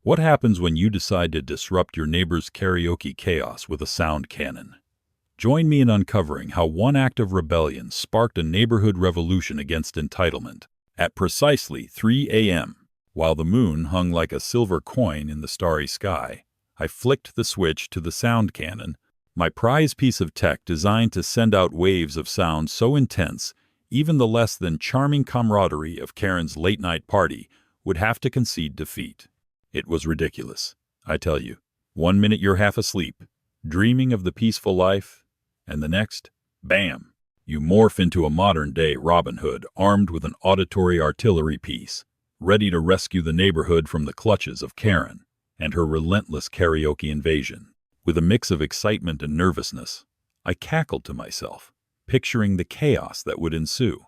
What happens when you decide to disrupt your neighbor's karaoke chaos with a sound cannon? Join me in uncovering how one act of rebellion sparked a neighborhood revolution against entitlement. At precisely 3 a.m., while the moon hung like a silver coin in the starry sky, I flicked the switch to the sound cannon, my prize piece of tech designed to send out waves of sound so intense, even the less than charming camaraderie of Karen's late-night party would have to concede defeat. It was ridiculous, I tell you. 1 minute you're half asleep, dreaming of the peaceful life, and the next, bam, you morph into a modern-day Robin Hood armed with an auditory artillery piece, ready to rescue the neighborhood from the clutches of Karen and her relentless karaoke invasion. With a mix of excitement and nervousness, I cackled to myself, picturing the chaos that would ensue.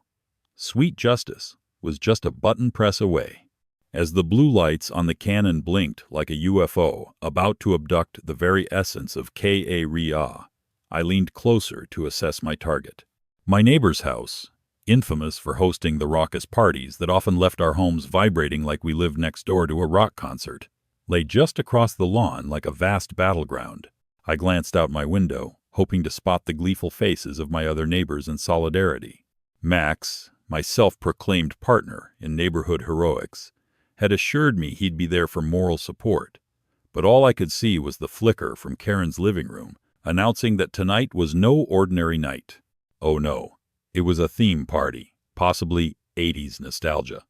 Sweet justice was just a button press away. As the blue lights on the cannon blinked like a UFO about to abduct the very essence of Ka-Ria, I leaned closer to assess my target. My neighbor's house, infamous for hosting the raucous parties that often left our homes vibrating like we lived next door to a rock concert, lay just across the lawn like a vast battleground. I glanced out my window, hoping to spot the gleeful faces of my other neighbors in solidarity. Max, my self-proclaimed partner in neighborhood heroics, had assured me he'd be there for moral support, but all I could see was the flicker from Karen's living room, announcing that tonight was no ordinary night. Oh no, it was a theme party, possibly 80s nostalgia,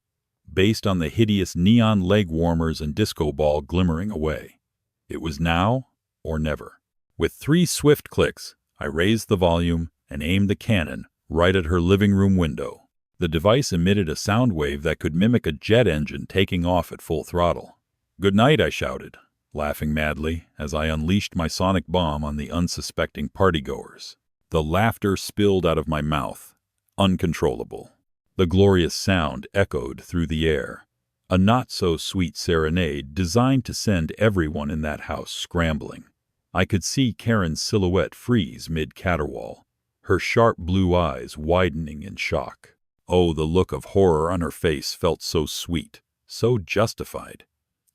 based on the hideous neon leg warmers and disco ball glimmering away. It was now or never. With 3 swift clicks, I raised the volume and aimed the cannon right at her living room window. The device emitted a sound wave that could mimic a jet engine taking off at full throttle. "Good night," I shouted, laughing madly as I unleashed my sonic bomb on the unsuspecting partygoers. The laughter spilled out of my mouth, uncontrollable. The glorious sound echoed through the air, a not-so-sweet serenade designed to send everyone in that house scrambling. I could see Karen's silhouette freeze mid-caterwaul, her sharp blue eyes widening in shock. Oh, the look of horror on her face felt so sweet, so justified.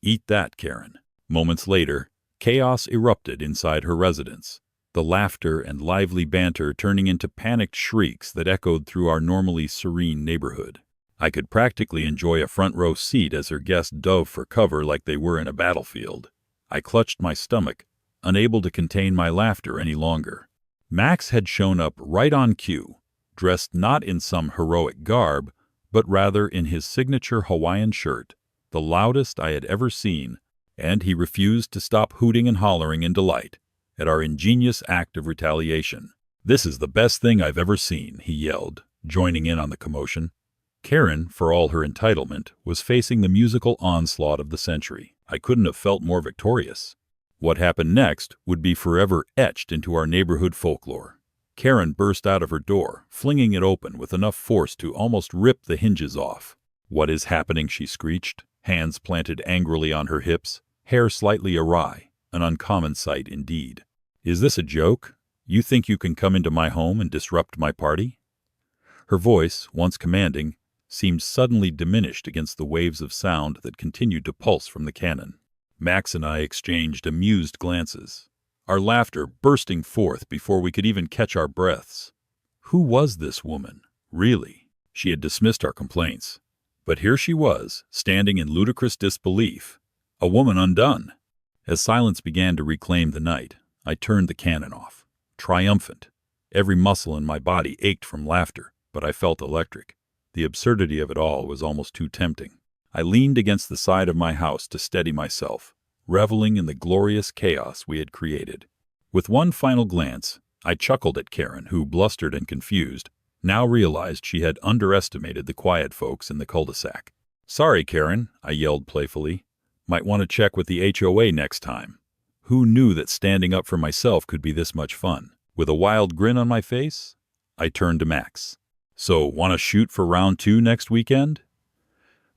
Eat that, Karen. Moments later, chaos erupted inside her residence, the laughter and lively banter turning into panicked shrieks that echoed through our normally serene neighborhood. I could practically enjoy a front-row seat as her guests dove for cover like they were in a battlefield. I clutched my stomach, unable to contain my laughter any longer. Max had shown up right on cue, dressed not in some heroic garb, but rather in his signature Hawaiian shirt, the loudest I had ever seen, and he refused to stop hooting and hollering in delight at our ingenious act of retaliation. "This is the best thing I've ever seen," he yelled, joining in on the commotion. Karen, for all her entitlement, was facing the musical onslaught of the century. I couldn't have felt more victorious. What happened next would be forever etched into our neighborhood folklore. Karen burst out of her door, flinging it open with enough force to almost rip the hinges off. "What is happening?" she screeched, hands planted angrily on her hips, hair slightly awry, an uncommon sight indeed. "Is this a joke? You think you can come into my home and disrupt my party?" Her voice, once commanding, seemed suddenly diminished against the waves of sound that continued to pulse from the cannon. Max and I exchanged amused glances, our laughter bursting forth before we could even catch our breaths. Who was this woman, really? She had dismissed our complaints, but here she was, standing in ludicrous disbelief, a woman undone. As silence began to reclaim the night, I turned the cannon off, triumphant. Every muscle in my body ached from laughter, but I felt electric. The absurdity of it all was almost too tempting. I leaned against the side of my house to steady myself, reveling in the glorious chaos we had created. With one final glance, I chuckled at Karen, who, blustered and confused, now realized she had underestimated the quiet folks in the cul-de-sac. "Sorry, Karen," I yelled playfully. "Might want to check with the HOA next time." Who knew that standing up for myself could be this much fun? With a wild grin on my face, I turned to Max. "So, want to shoot for round 2 next weekend?"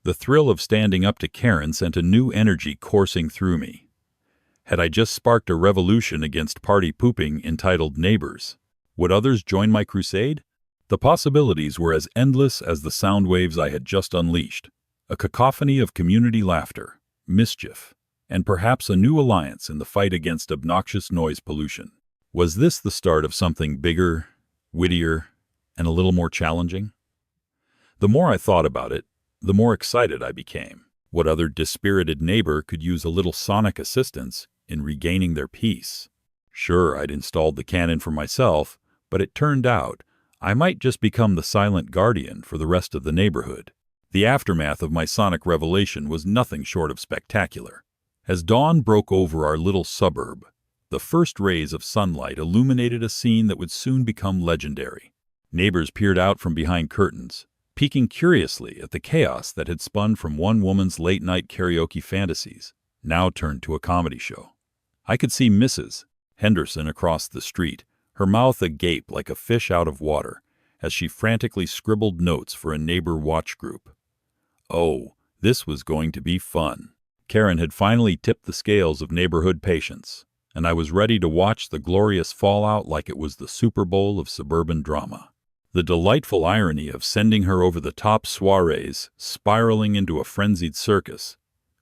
The thrill of standing up to Karen sent a new energy coursing through me. Had I just sparked a revolution against party pooping entitled neighbors? Would others join my crusade? The possibilities were as endless as the sound waves I had just unleashed, a cacophony of community laughter, mischief, and perhaps a new alliance in the fight against obnoxious noise pollution. Was this the start of something bigger, wittier, and a little more challenging? The more I thought about it, the more excited I became. What other dispirited neighbor could use a little sonic assistance in regaining their peace? Sure, I'd installed the cannon for myself, but it turned out I might just become the silent guardian for the rest of the neighborhood. The aftermath of my sonic revelation was nothing short of spectacular. As dawn broke over our little suburb, the first rays of sunlight illuminated a scene that would soon become legendary. Neighbors peered out from behind curtains, peeking curiously at the chaos that had spun from one woman's late-night karaoke fantasies, now turned to a comedy show. I could see Mrs. Henderson across the street, her mouth agape like a fish out of water, as she frantically scribbled notes for a neighbor watch group. Oh, this was going to be fun. Karen had finally tipped the scales of neighborhood patience, and I was ready to watch the glorious fallout like it was the Super Bowl of suburban drama. The delightful irony of sending her over the top soirees, spiraling into a frenzied circus,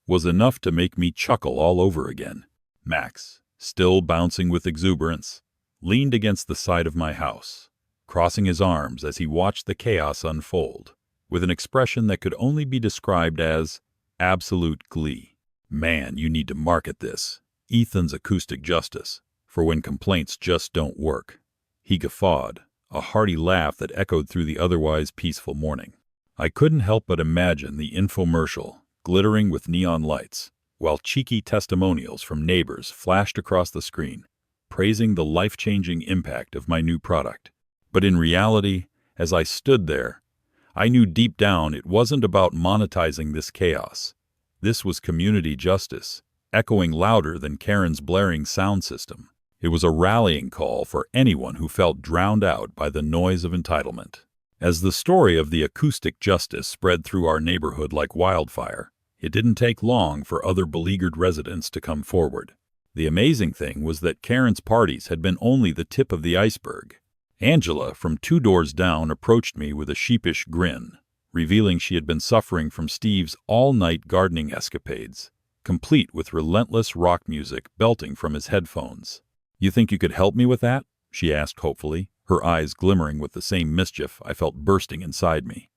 was enough to make me chuckle all over again. Max, still bouncing with exuberance, leaned against the side of my house, crossing his arms as he watched the chaos unfold, with an expression that could only be described as absolute glee. Man, you need to market this, Ethan's acoustic justice, for when complaints just don't work. He guffawed, a hearty laugh that echoed through the otherwise peaceful morning. I couldn't help but imagine the infomercial, glittering with neon lights, while cheeky testimonials from neighbors flashed across the screen, praising the life-changing impact of my new product. But in reality, as I stood there, I knew deep down it wasn't about monetizing this chaos. This was community justice, echoing louder than Karen's blaring sound system. It was a rallying call for anyone who felt drowned out by the noise of entitlement. As the story of the acoustic justice spread through our neighborhood like wildfire, it didn't take long for other beleaguered residents to come forward. The amazing thing was that Karen's parties had been only the tip of the iceberg. Angela, from 2 doors down, approached me with a sheepish grin, revealing she had been suffering from Steve's all-night gardening escapades, complete with relentless rock music belting from his headphones. "You think you could help me with that?" she asked hopefully, her eyes glimmering with the same mischief I felt bursting inside me.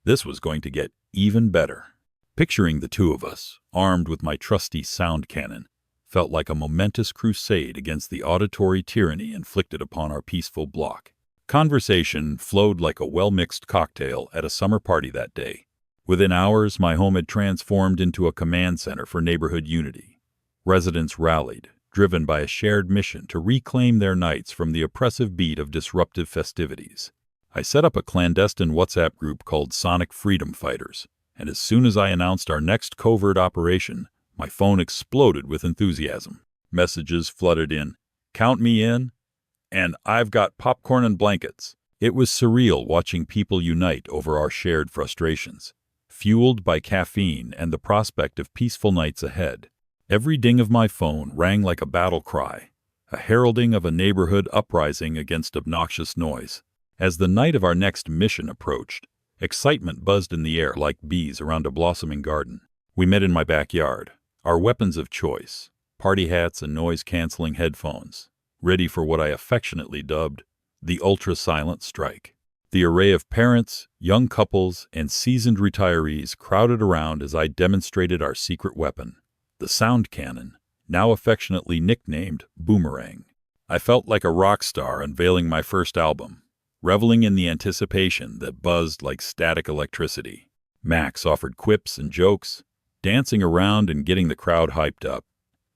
This was going to get even better. Picturing the two of us, armed with my trusty sound cannon, felt like a momentous crusade against the auditory tyranny inflicted upon our peaceful block. Conversation flowed like a well-mixed cocktail at a summer party that day. Within hours, my home had transformed into a command center for neighborhood unity. Residents rallied, driven by a shared mission to reclaim their nights from the oppressive beat of disruptive festivities. I set up a clandestine WhatsApp group called Sonic Freedom Fighters, and as soon as I announced our next covert operation, my phone exploded with enthusiasm. Messages flooded in, "Count me in," and "I've got popcorn and blankets." It was surreal watching people unite over our shared frustrations, fueled by caffeine and the prospect of peaceful nights ahead. Every ding of my phone rang like a battle cry, a heralding of a neighborhood uprising against obnoxious noise. As the night of our next mission approached, excitement buzzed in the air like bees around a blossoming garden. We met in my backyard, our weapons of choice, party hats and noise-canceling headphones, ready for what I affectionately dubbed the ultra-silent strike. The array of parents, young couples, and seasoned retirees crowded around as I demonstrated our secret weapon, the sound cannon, now affectionately nicknamed Boomerang. I felt like a rock star unveiling my first album, reveling in the anticipation that buzzed like static electricity. Max offered quips and jokes, dancing around and getting the crowd hyped up,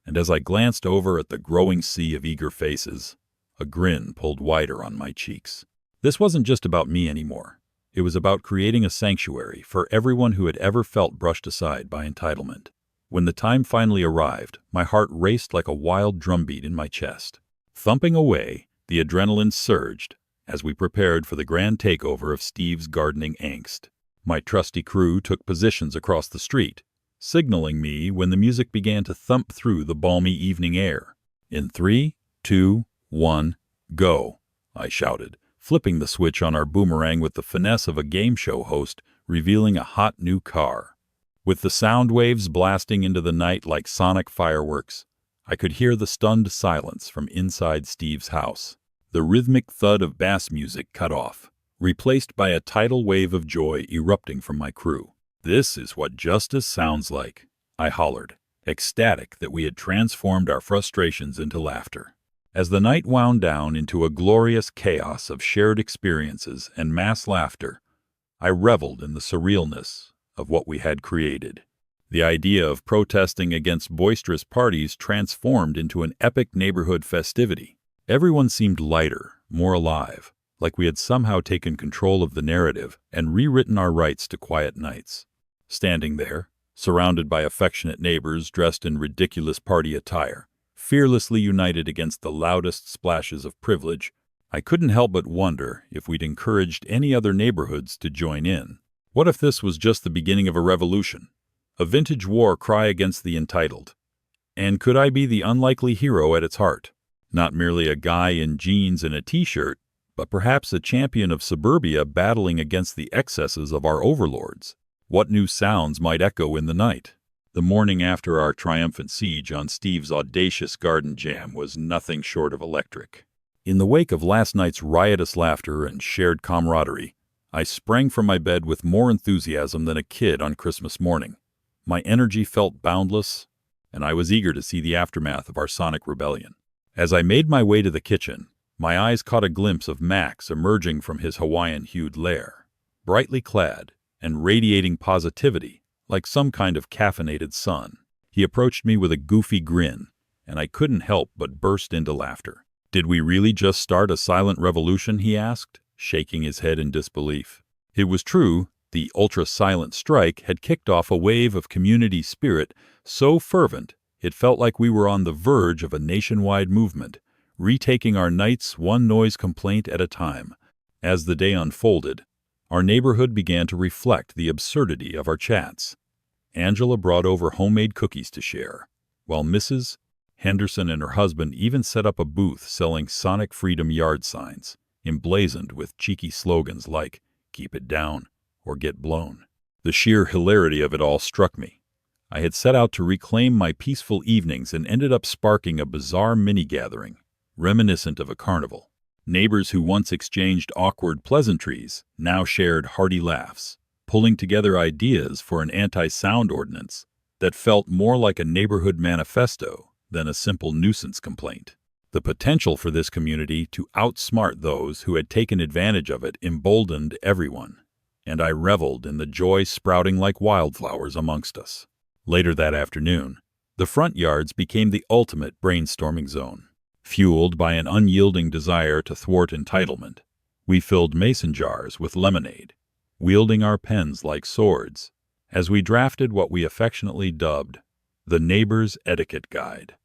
and as I glanced over at the growing sea of eager faces, a grin pulled wider on my cheeks. This wasn't just about me anymore. It was about creating a sanctuary for everyone who had ever felt brushed aside by entitlement. When the time finally arrived, my heart raced like a wild drumbeat in my chest. Thumping away, the adrenaline surged as we prepared for the grand takeover of Steve's gardening angst. My trusty crew took positions across the street, signaling me when the music began to thump through the balmy evening air. In 3, 2, 1, go, I shouted, flipping the switch on our Boomerang with the finesse of a game show host revealing a hot new car. With the sound waves blasting into the night like sonic fireworks, I could hear the stunned silence from inside Steve's house. The rhythmic thud of bass music cut off, replaced by a tidal wave of joy erupting from my crew. "This is what justice sounds like," I hollered, ecstatic that we had transformed our frustrations into laughter. As the night wound down into a glorious chaos of shared experiences and mass laughter, I reveled in the surrealness of what we had created. The idea of protesting against boisterous parties transformed into an epic neighborhood festivity. Everyone seemed lighter, more alive, like we had somehow taken control of the narrative and rewritten our rights to quiet nights. Standing there, surrounded by affectionate neighbors dressed in ridiculous party attire, fearlessly united against the loudest splashes of privilege, I couldn't help but wonder if we'd encouraged any other neighborhoods to join in. What if this was just the beginning of a revolution? A vintage war cry against the entitled? And could I be the unlikely hero at its heart? Not merely a guy in jeans and a t-shirt, but perhaps a champion of suburbia battling against the excesses of our overlords. What new sounds might echo in the night? The morning after our triumphant siege on Steve's audacious garden jam was nothing short of electric. In the wake of last night's riotous laughter and shared camaraderie, I sprang from my bed with more enthusiasm than a kid on Christmas morning. My energy felt boundless, and I was eager to see the aftermath of our sonic rebellion. As I made my way to the kitchen, my eyes caught a glimpse of Max emerging from his Hawaiian-hued lair, brightly clad and radiating positivity like some kind of caffeinated sun. He approached me with a goofy grin, and I couldn't help but burst into laughter. "Did we really just start a silent revolution?" he asked, shaking his head in disbelief. It was true. The ultra-silent strike had kicked off a wave of community spirit so fervent it felt like we were on the verge of a nationwide movement, retaking our nights one noise complaint at a time. As the day unfolded, our neighborhood began to reflect the absurdity of our chats. Angela brought over homemade cookies to share, while Mrs. Henderson and her husband even set up a booth selling Sonic Freedom yard signs, emblazoned with cheeky slogans like, "Keep it down," or "Get blown." The sheer hilarity of it all struck me. I had set out to reclaim my peaceful evenings and ended up sparking a bizarre mini-gathering, reminiscent of a carnival. Neighbors who once exchanged awkward pleasantries now shared hearty laughs, pulling together ideas for an anti-sound ordinance that felt more like a neighborhood manifesto than a simple nuisance complaint. The potential for this community to outsmart those who had taken advantage of it emboldened everyone, and I reveled in the joy sprouting like wildflowers amongst us. Later that afternoon, the front yards became the ultimate brainstorming zone. Fueled by an unyielding desire to thwart entitlement, we filled mason jars with lemonade, wielding our pens like swords, as we drafted what we affectionately dubbed the Neighbor's Etiquette Guide.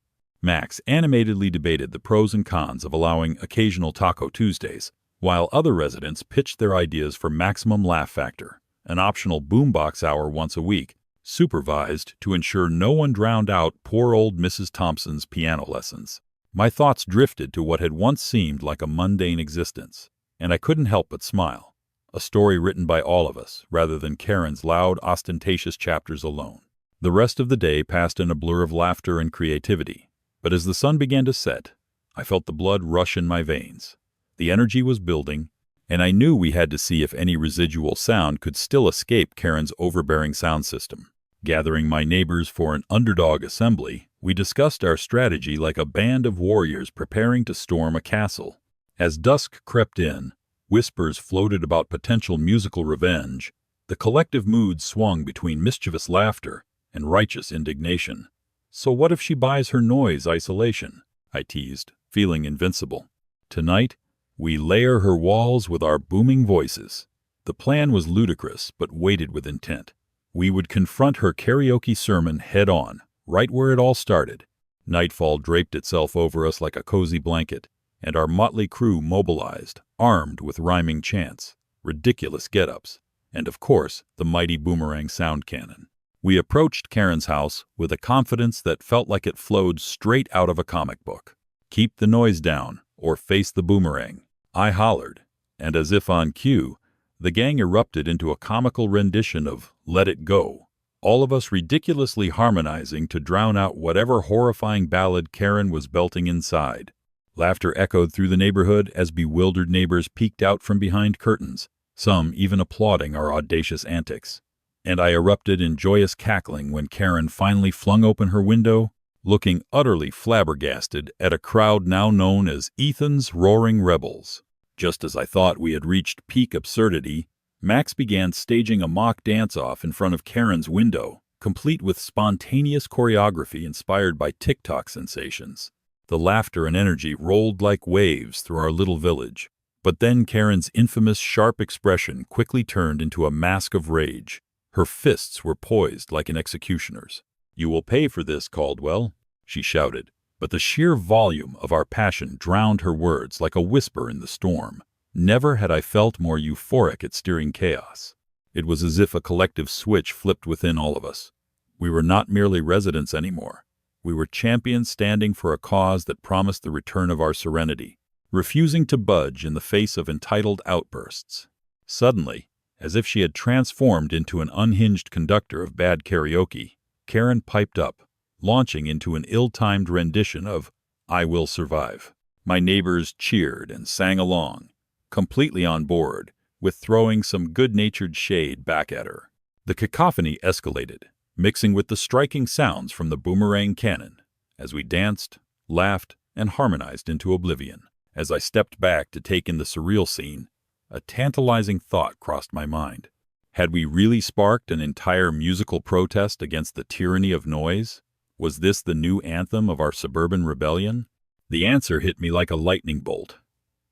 Max animatedly debated the pros and cons of allowing occasional Taco Tuesdays, while other residents pitched their ideas for maximum laugh factor, an optional boombox hour once a week, supervised to ensure no one drowned out poor old Mrs. Thompson's piano lessons. My thoughts drifted to what had once seemed like a mundane existence, and I couldn't help but smile. A story written by all of us, rather than Karen's loud, ostentatious chapters alone. The rest of the day passed in a blur of laughter and creativity, but as the sun began to set, I felt the blood rush in my veins. The energy was building, and I knew we had to see if any residual sound could still escape Karen's overbearing sound system. Gathering my neighbors for an underdog assembly, we discussed our strategy like a band of warriors preparing to storm a castle. As dusk crept in, whispers floated about potential musical revenge. The collective mood swung between mischievous laughter and righteous indignation. "So what if she buys her noise isolation?" I teased, feeling invincible. "Tonight, we layer her walls with our booming voices." The plan was ludicrous, but weighted with intent. We would confront her karaoke sermon head-on, right where it all started. Nightfall draped itself over us like a cozy blanket, and our motley crew mobilized, armed with rhyming chants, ridiculous get-ups, and of course, the mighty boomerang sound cannon. We approached Karen's house with a confidence that felt like it flowed straight out of a comic book. "Keep the noise down, or face the boomerang," I hollered, and as if on cue, the gang erupted into a comical rendition of "Let It Go," all of us ridiculously harmonizing to drown out whatever horrifying ballad Karen was belting inside. Laughter echoed through the neighborhood as bewildered neighbors peeked out from behind curtains, some even applauding our audacious antics. And I erupted in joyous cackling when Karen finally flung open her window, looking utterly flabbergasted at a crowd now known as Ethan's Roaring Rebels. Just as I thought we had reached peak absurdity, Max began staging a mock dance-off in front of Karen's window, complete with spontaneous choreography inspired by TikTok sensations. The laughter and energy rolled like waves through our little village. But then Karen's infamous sharp expression quickly turned into a mask of rage. Her fists were poised like an executioner's. "You will pay for this, Caldwell," she shouted. But the sheer volume of our passion drowned her words like a whisper in the storm. Never had I felt more euphoric at steering chaos. It was as if a collective switch flipped within all of us. We were not merely residents anymore. We were champions standing for a cause that promised the return of our serenity, refusing to budge in the face of entitled outbursts. Suddenly, as if she had transformed into an unhinged conductor of bad karaoke, Karen piped up, launching into an ill-timed rendition of "I Will Survive." My neighbors cheered and sang along, completely on board, with throwing some good-natured shade back at her. The cacophony escalated, mixing with the striking sounds from the boomerang cannon, as we danced, laughed, and harmonized into oblivion. As I stepped back to take in the surreal scene, a tantalizing thought crossed my mind. Had we really sparked an entire musical protest against the tyranny of noise? Was this the new anthem of our suburban rebellion? The answer hit me like a lightning bolt.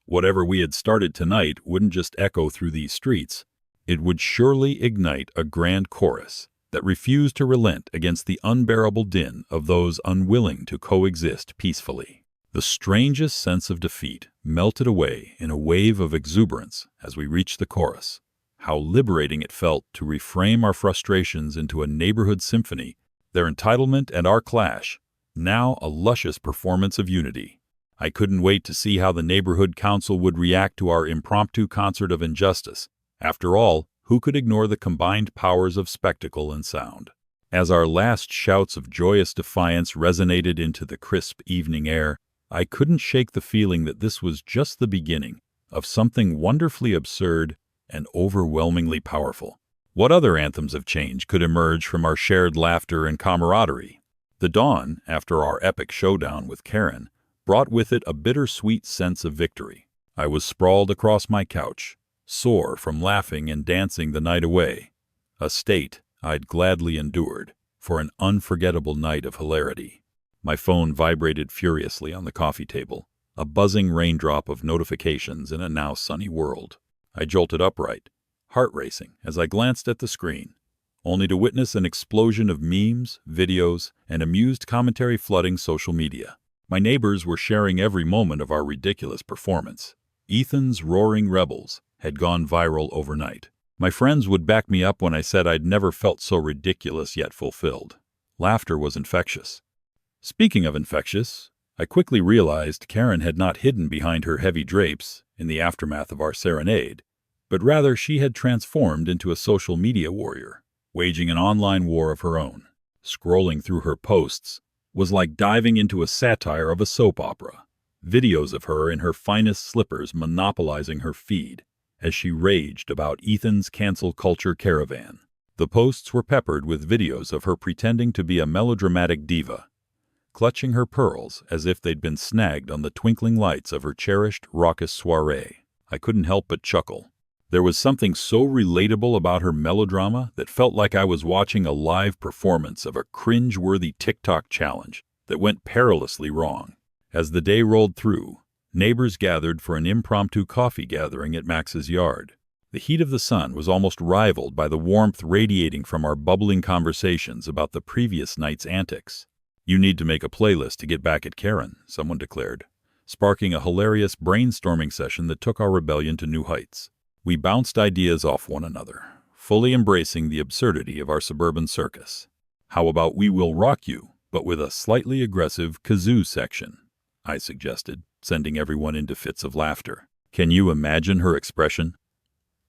Whatever we had started tonight wouldn't just echo through these streets. It would surely ignite a grand chorus that refused to relent against the unbearable din of those unwilling to coexist peacefully. The strangest sense of defeat melted away in a wave of exuberance as we reached the chorus. How liberating it felt to reframe our frustrations into a neighborhood symphony, their entitlement and our clash, now a luscious performance of unity. I couldn't wait to see how the neighborhood council would react to our impromptu concert of injustice. After all, who could ignore the combined powers of spectacle and sound? As our last shouts of joyous defiance resonated into the crisp evening air, I couldn't shake the feeling that this was just the beginning of something wonderfully absurd and overwhelmingly powerful. What other anthems of change could emerge from our shared laughter and camaraderie? The dawn, after our epic showdown with Karen, brought with it a bittersweet sense of victory. I was sprawled across my couch, sore from laughing and dancing the night away, a state I'd gladly endured for an unforgettable night of hilarity. My phone vibrated furiously on the coffee table, a buzzing raindrop of notifications in a now sunny world. I jolted upright, heart racing as I glanced at the screen, only to witness an explosion of memes, videos, and amused commentary flooding social media. My neighbors were sharing every moment of our ridiculous performance. Ethan's Roaring Rebels had gone viral overnight. My friends would back me up when I said I'd never felt so ridiculous yet fulfilled. Laughter was infectious. Speaking of infectious, I quickly realized Karen had not hidden behind her heavy drapes in the aftermath of our serenade, but rather she had transformed into a social media warrior, waging an online war of her own. Scrolling through her posts was like diving into a satire of a soap opera. Videos of her in her finest slippers monopolizing her feed as she raged about Ethan's cancel culture caravan. The posts were peppered with videos of her pretending to be a melodramatic diva, clutching her pearls as if they'd been snagged on the twinkling lights of her cherished raucous soiree. I couldn't help but chuckle. There was something so relatable about her melodrama that felt like I was watching a live performance of a cringe-worthy TikTok challenge that went perilously wrong. As the day rolled through, neighbors gathered for an impromptu coffee gathering at Max's yard. The heat of the sun was almost rivaled by the warmth radiating from our bubbling conversations about the previous night's antics. "You need to make a playlist to get back at Karen," someone declared, sparking a hilarious brainstorming session that took our rebellion to new heights. We bounced ideas off one another, fully embracing the absurdity of our suburban circus. "How about We Will Rock You, but with a slightly aggressive kazoo section?" I suggested, sending everyone into fits of laughter. Can you imagine her expression?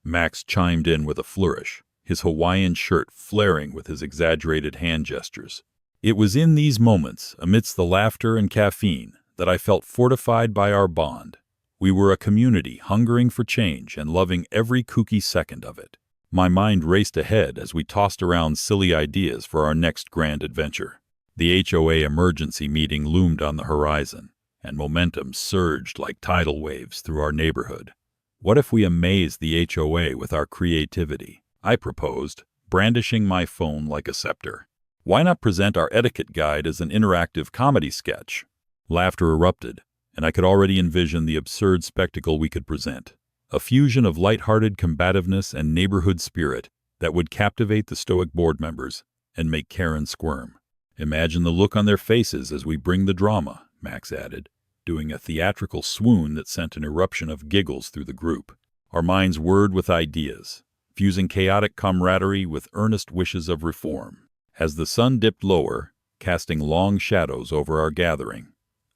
Max chimed in with a flourish, his Hawaiian shirt flaring with his exaggerated hand gestures. It was in these moments, amidst the laughter and caffeine, that I felt fortified by our bond. We were a community hungering for change and loving every kooky second of it. My mind raced ahead as we tossed around silly ideas for our next grand adventure. The HOA emergency meeting loomed on the horizon, and momentum surged like tidal waves through our neighborhood. What if we amazed the HOA with our creativity? I proposed, brandishing my phone like a scepter. Why not present our etiquette guide as an interactive comedy sketch? Laughter erupted, and I could already envision the absurd spectacle we could present. A fusion of light-hearted combativeness and neighborhood spirit that would captivate the stoic board members and make Karen squirm. Imagine the look on their faces as we bring the drama, Max added, doing a theatrical swoon that sent an eruption of giggles through the group. Our minds whirred with ideas, fusing chaotic camaraderie with earnest wishes of reform. As the sun dipped lower, casting long shadows over our gathering,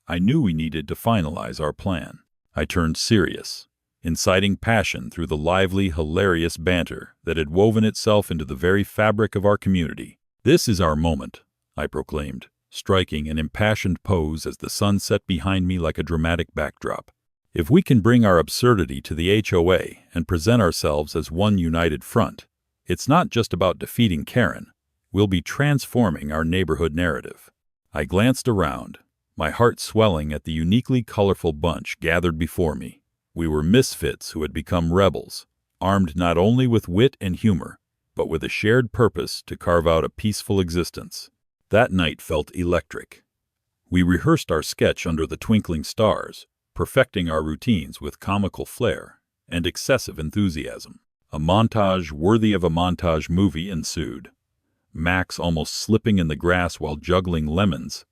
I knew we needed to finalize our plan. I turned serious, inciting passion through the lively, hilarious banter that had woven itself into the very fabric of our community. "This is our moment," I proclaimed, striking an impassioned pose as the sun set behind me like a dramatic backdrop. "If we can bring our absurdity to the HOA and present ourselves as one united front, it's not just about defeating Karen. We'll be transforming our neighborhood narrative." I glanced around, my heart swelling at the uniquely colorful bunch gathered before me. We were misfits who had become rebels, armed not only with wit and humor, but with a shared purpose to carve out a peaceful existence. That night felt electric. We rehearsed our sketch under the twinkling stars, perfecting our routines with comical flair and excessive enthusiasm. A montage worthy of a montage movie ensued. Max almost slipping in the grass while juggling lemons,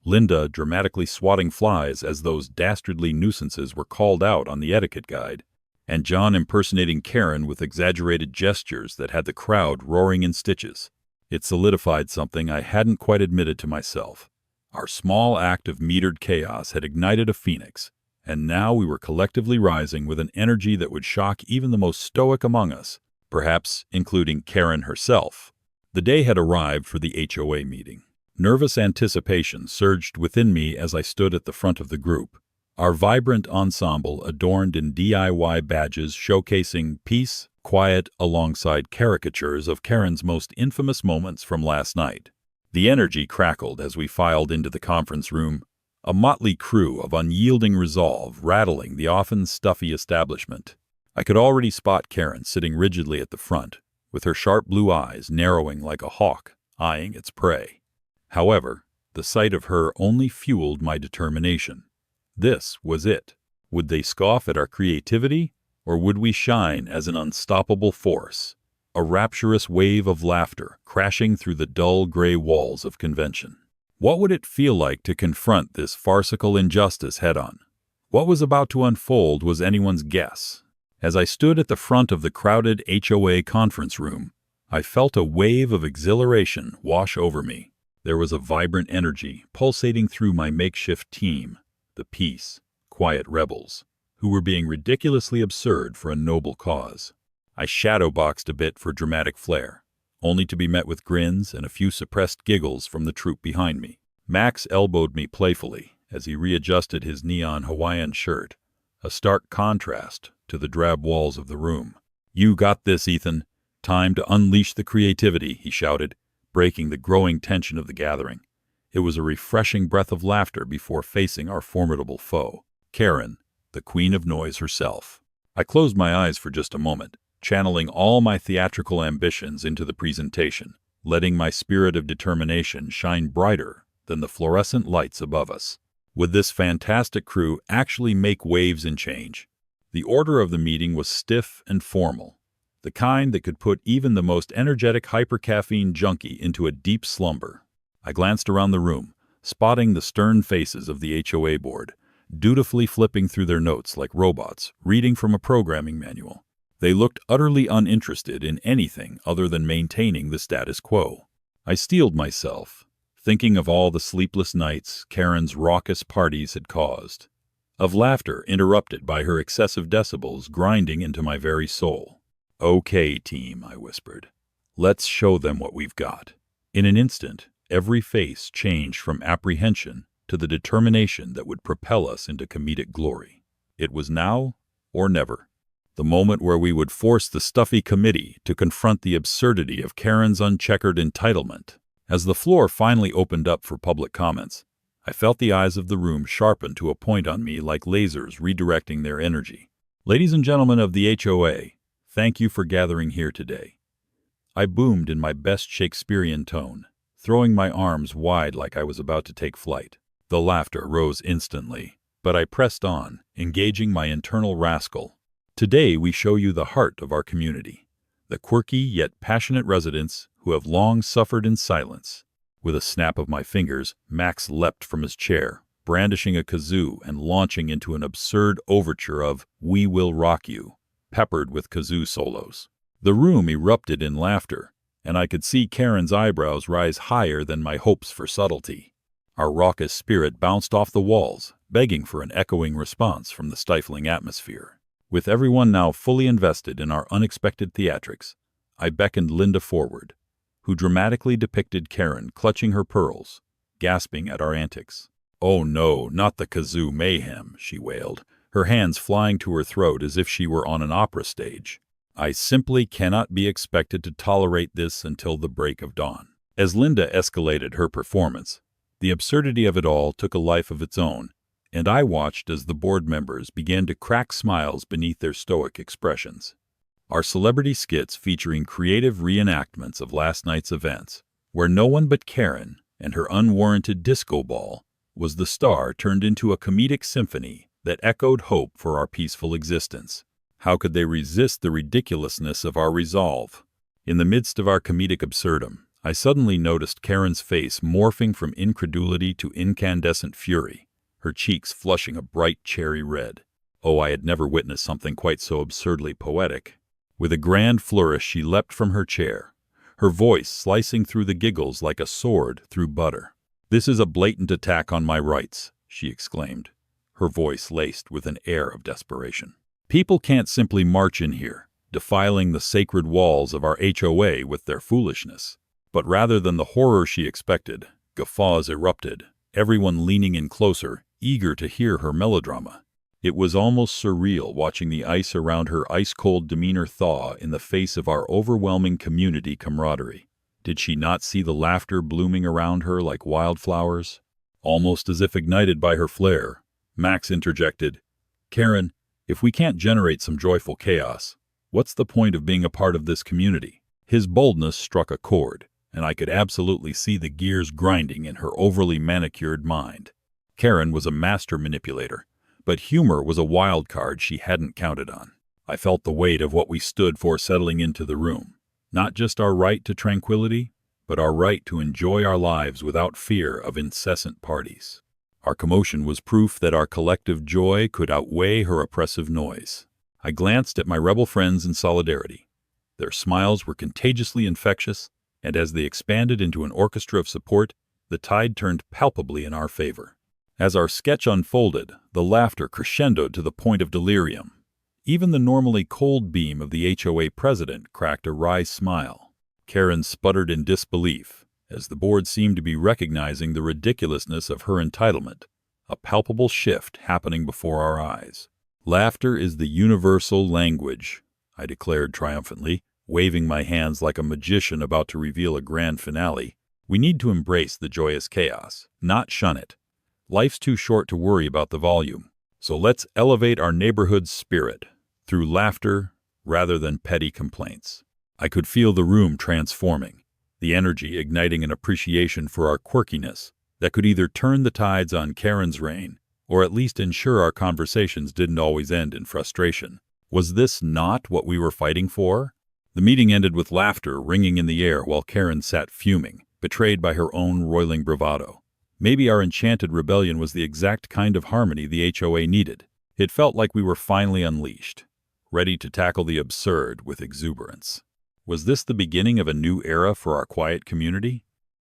Linda dramatically swatting flies as those dastardly nuisances were called out on the etiquette guide, and John impersonating Karen with exaggerated gestures that had the crowd roaring in stitches. It solidified something I hadn't quite admitted to myself. Our small act of metered chaos had ignited a phoenix, and now we were collectively rising with an energy that would shock even the most stoic among us, perhaps including Karen herself. The day had arrived for the HOA meeting. Nervous anticipation surged within me as I stood at the front of the group. Our vibrant ensemble adorned in DIY badges showcasing peace, quiet, alongside caricatures of Karen's most infamous moments from last night. The energy crackled as we filed into the conference room, a motley crew of unyielding resolve rattling the often stuffy establishment. I could already spot Karen sitting rigidly at the front, with her sharp blue eyes narrowing like a hawk eyeing its prey. However, the sight of her only fueled my determination. This was it. Would they scoff at our creativity, or would we shine as an unstoppable force, a rapturous wave of laughter crashing through the dull gray walls of convention? What would it feel like to confront this farcical injustice head-on? What was about to unfold was anyone's guess. As I stood at the front of the crowded HOA conference room, I felt a wave of exhilaration wash over me. There was a vibrant energy pulsating through my makeshift team, the peace, quiet rebels, who were being ridiculously absurd for a noble cause. I shadowboxed a bit for dramatic flair, only to be met with grins and a few suppressed giggles from the troop behind me. Max elbowed me playfully as he readjusted his neon Hawaiian shirt, a stark contrast to the drab walls of the room. "You got this, Ethan. Time to unleash the creativity," he shouted, breaking the growing tension of the gathering. It was a refreshing breath of laughter before facing our formidable foe, Karen, the queen of noise herself. I closed my eyes for just a moment, channeling all my theatrical ambitions into the presentation, letting my spirit of determination shine brighter than the fluorescent lights above us. Would this fantastic crew actually make waves and change? The order of the meeting was stiff and formal, the kind that could put even the most energetic hypercaffeine junkie into a deep slumber. I glanced around the room, spotting the stern faces of the HOA board, dutifully flipping through their notes like robots, reading from a programming manual. They looked utterly uninterested in anything other than maintaining the status quo. I steeled myself, thinking of all the sleepless nights Karen's raucous parties had caused, of laughter interrupted by her excessive decibels grinding into my very soul. "Okay, team," I whispered. Let's show them what we've got. In an instant, every face changed from apprehension to the determination that would propel us into comedic glory. It was now or never. The moment where we would force the stuffy committee to confront the absurdity of Karen's uncheckered entitlement. As the floor finally opened up for public comments, I felt the eyes of the room sharpen to a point on me like lasers redirecting their energy. Ladies and gentlemen of the HOA, thank you for gathering here today. I boomed in my best Shakespearean tone, throwing my arms wide like I was about to take flight. The laughter rose instantly, but I pressed on, engaging my internal rascal. Today we show you the heart of our community, the quirky yet passionate residents who have long suffered in silence. With a snap of my fingers, Max leapt from his chair, brandishing a kazoo and launching into an absurd overture of "We Will Rock You," peppered with kazoo solos. The room erupted in laughter, and I could see Karen's eyebrows rise higher than my hopes for subtlety. Our raucous spirit bounced off the walls, begging for an echoing response from the stifling atmosphere. With everyone now fully invested in our unexpected theatrics, I beckoned Linda forward, who dramatically depicted Karen clutching her pearls, gasping at our antics. "Oh no, not the kazoo mayhem," she wailed, her hands flying to her throat as if she were on an opera stage. "I simply cannot be expected to tolerate this until the break of dawn." As Linda escalated her performance, the absurdity of it all took a life of its own, and I watched as the board members began to crack smiles beneath their stoic expressions. Our celebrity skits featuring creative reenactments of last night's events, where no one but Karen and her unwarranted disco ball was the star, turned into a comedic symphony that echoed hope for our peaceful existence. How could they resist the ridiculousness of our resolve? In the midst of our comedic absurdum, I suddenly noticed Karen's face morphing from incredulity to incandescent fury, her cheeks flushing a bright cherry red. Oh, I had never witnessed something quite so absurdly poetic. With a grand flourish, she leapt from her chair, her voice slicing through the giggles like a sword through butter. "This is a blatant attack on my rights," she exclaimed, her voice laced with an air of desperation. "People can't simply march in here, defiling the sacred walls of our HOA with their foolishness." But rather than the horror she expected, guffaws erupted, everyone leaning in closer, eager to hear her melodrama. It was almost surreal watching the ice around her ice-cold demeanor thaw in the face of our overwhelming community camaraderie. Did she not see the laughter blooming around her like wildflowers? Almost as if ignited by her flair, Max interjected, "Karen, if we can't generate some joyful chaos, what's the point of being a part of this community?" His boldness struck a chord, and I could absolutely see the gears grinding in her overly manicured mind. Karen was a master manipulator, but humor was a wild card she hadn't counted on. I felt the weight of what we stood for settling into the room. Not just our right to tranquility, but our right to enjoy our lives without fear of incessant parties. Our commotion was proof that our collective joy could outweigh her oppressive noise. I glanced at my rebel friends in solidarity. Their smiles were contagiously infectious, and as they expanded into an orchestra of support, the tide turned palpably in our favor. As our sketch unfolded, the laughter crescendoed to the point of delirium. Even the normally cold beam of the HOA president cracked a wry smile. Karen sputtered in disbelief, as the board seemed to be recognizing the ridiculousness of her entitlement, a palpable shift happening before our eyes. "Laughter is the universal language," I declared triumphantly, waving my hands like a magician about to reveal a grand finale. "We need to embrace the joyous chaos, not shun it. Life's too short to worry about the volume. So let's elevate our neighborhood's spirit through laughter rather than petty complaints." I could feel the room transforming, the energy igniting an appreciation for our quirkiness that could either turn the tides on Karen's reign or at least ensure our conversations didn't always end in frustration. Was this not what we were fighting for? The meeting ended with laughter ringing in the air while Karen sat fuming, betrayed by her own roiling bravado. Maybe our enchanted rebellion was the exact kind of harmony the HOA needed. It felt like we were finally unleashed, ready to tackle the absurd with exuberance. Was this the beginning of a new era for our quiet community?